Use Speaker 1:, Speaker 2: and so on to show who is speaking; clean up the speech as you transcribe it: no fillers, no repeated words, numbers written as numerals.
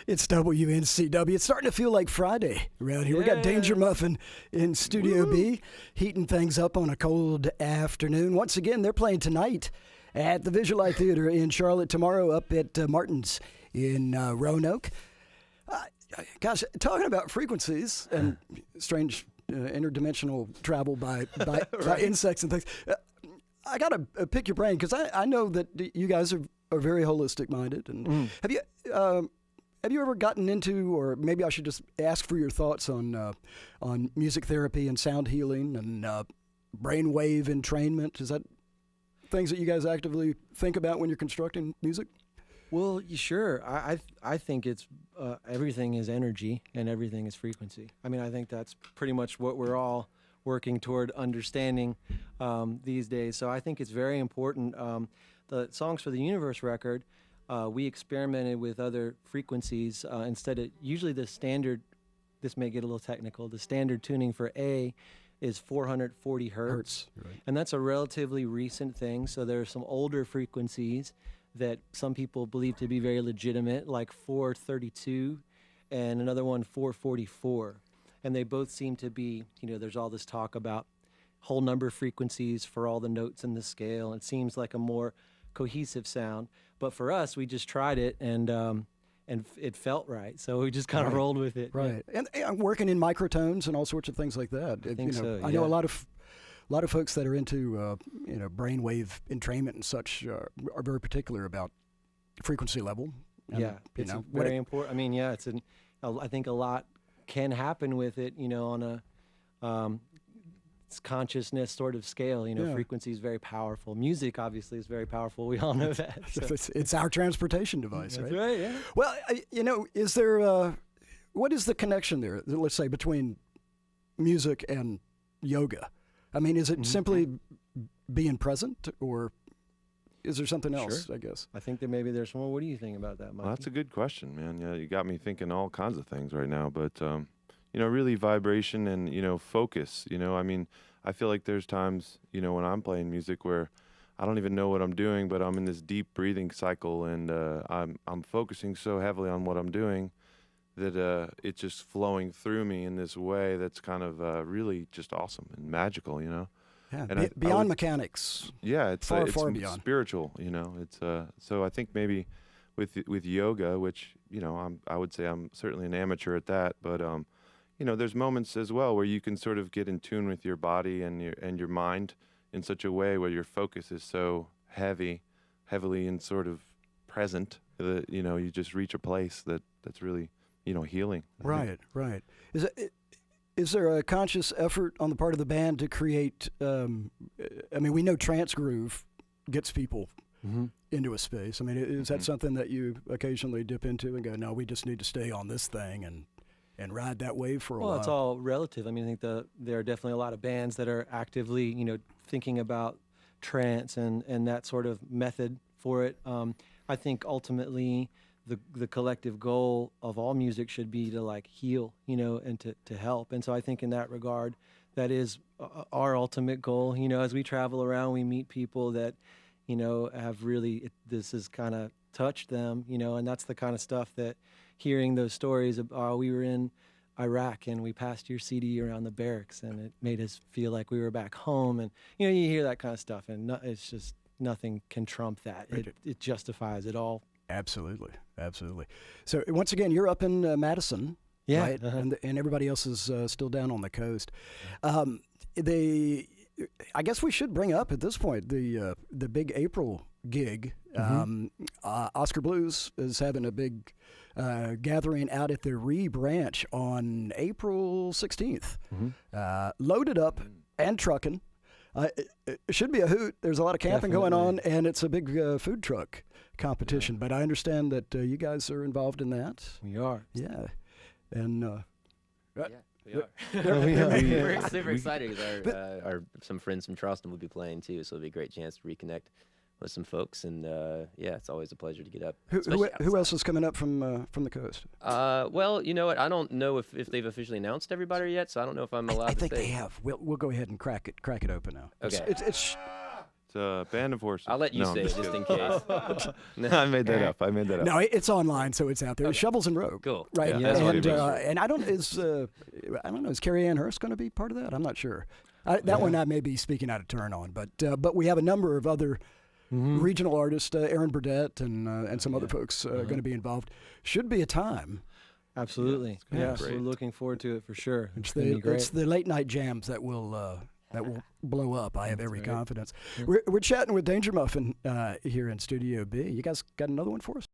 Speaker 1: It's WNCW. It's starting to feel like Friday around here. We got Dangermuffin in Studio B, heating things up on a cold afternoon. Once again, they're playing tonight at the Visual Art Theater in Charlotte, tomorrow up at Martin's in Roanoke. Gosh, talking about frequencies and strange interdimensional travel by by insects and things. I got to pick your brain because I know that you guys are very holistic minded. And have you ever gotten into, or maybe I should just ask for your thoughts on music therapy and sound healing and brainwave entrainment? Is that things that you guys actively think about when you're constructing music?
Speaker 2: Well, sure. I think it's everything is energy and everything is frequency. I mean, I think that's pretty much what we're all working toward understanding these days. So I think it's very important. The Songs for the Universe record, we experimented with other frequencies instead of usually the standard. This may get a little technical. The standard tuning for A is 440 hertz, right. And that's a relatively recent thing. So there are some older frequencies that some people believe to be very legitimate, like 432 and another one 444. And they both seem to be, there's all this talk about whole number frequencies for all the notes in the scale. It seems like a more cohesive sound. But for us, we just tried it and it felt right. So we just kind of rolled with it.
Speaker 1: Right. And I'm working in microtones and all sorts of things like that.
Speaker 2: I think so, yeah.
Speaker 1: I know a lot of folks that are into brainwave entrainment and such are very particular about frequency level. And,
Speaker 2: it's very important. I mean, I think a lot can happen with it, on a consciousness sort of scale. Frequency is very powerful. Music, obviously, is very powerful. We all know that. So.
Speaker 1: It's our transportation device,
Speaker 2: That's
Speaker 1: right?
Speaker 2: right, yeah.
Speaker 1: Well, is there, what is the connection there, let's say, between music and yoga? I mean, is it simply being present, or is there something else, I guess?
Speaker 2: I think that maybe there's more. What do you think about that, Mike?
Speaker 3: Well, that's a good question, man. Yeah, you got me thinking all kinds of things right now. But, really vibration and, focus. I mean, I feel like there's times, when I'm playing music where I don't even know what I'm doing, but I'm in this deep breathing cycle, and I'm focusing so heavily on what I'm doing that it's just flowing through me in this way that's kind of really just awesome and magical, Yeah,
Speaker 1: and beyond mechanics.
Speaker 3: Yeah, it's
Speaker 1: far beyond.
Speaker 3: Spiritual, It's so I think maybe with yoga, which I would say I'm certainly an amateur at that, but there's moments as well where you can sort of get in tune with your body and your mind in such a way where your focus is so heavily and sort of present that you just reach a place that's really healing.
Speaker 1: Right. Is there a conscious effort on the part of the band to create, we know trance groove gets people into a space. I mean, is that something that you occasionally dip into and go, no, we just need to stay on this thing and ride that wave for a while?
Speaker 2: Well, it's all relative. I mean, I think there are definitely a lot of bands that are actively, thinking about trance and that sort of method for it. I think ultimately the collective goal of all music should be to heal, and to help. And so I think in that regard, that is our ultimate goal. As we travel around, we meet people that, have really, this has kind of touched them, and that's the kind of stuff that hearing those stories of, we were in Iraq and we passed your CD around the barracks and it made us feel like we were back home. And, you hear that kind of stuff and it's just nothing can trump that. It justifies it all.
Speaker 1: Absolutely. So once again, you're up in Madison, right? And everybody else is still down on the coast. I guess we should bring up at this point the big April gig. Oscar Blues is having a big gathering out at the Branch on April 16th. Loaded up and trucking. It should be a hoot. There's a lot of camping going on, and it's a big food truck competition. But I understand that you guys are involved in that.
Speaker 2: We are.
Speaker 1: Yeah. And
Speaker 4: we are. We're super excited because some friends from Charleston will be playing too, so it'll be a great chance to reconnect with some folks. And it's always a pleasure to get up.
Speaker 1: Who else is coming up from the coast?
Speaker 4: Well, you know what? I don't know if they've officially announced everybody yet, so I don't know if I'm allowed to say.
Speaker 1: I think they have. We'll go ahead and crack it open now.
Speaker 4: Okay.
Speaker 1: It's
Speaker 3: Band of Horses.
Speaker 4: I'll let you
Speaker 3: No,
Speaker 4: say
Speaker 3: I'm
Speaker 4: it just in case.
Speaker 3: I made that up.
Speaker 1: No, it's online, so it's out there. Shovels and Rope.
Speaker 4: Cool.
Speaker 1: Right.
Speaker 3: Yeah, that's what
Speaker 1: and
Speaker 3: he mentioned.
Speaker 1: and I don't know, is Carrie Ann Hurst going to be part of that? I'm not sure. That one I may be speaking out of turn on, but we have a number of other regional artists, Aaron Burdett and some other folks going to be involved. Should be a time.
Speaker 2: Absolutely.
Speaker 3: Yeah,
Speaker 2: Yes,
Speaker 3: it's gonna be
Speaker 2: we're
Speaker 3: great.
Speaker 2: looking forward to it for sure.
Speaker 1: It's
Speaker 2: gonna be great.
Speaker 1: the late night jams that will blow up. I have every confidence. We're chatting with Dangermuffin here in Studio B. You guys got another one for us?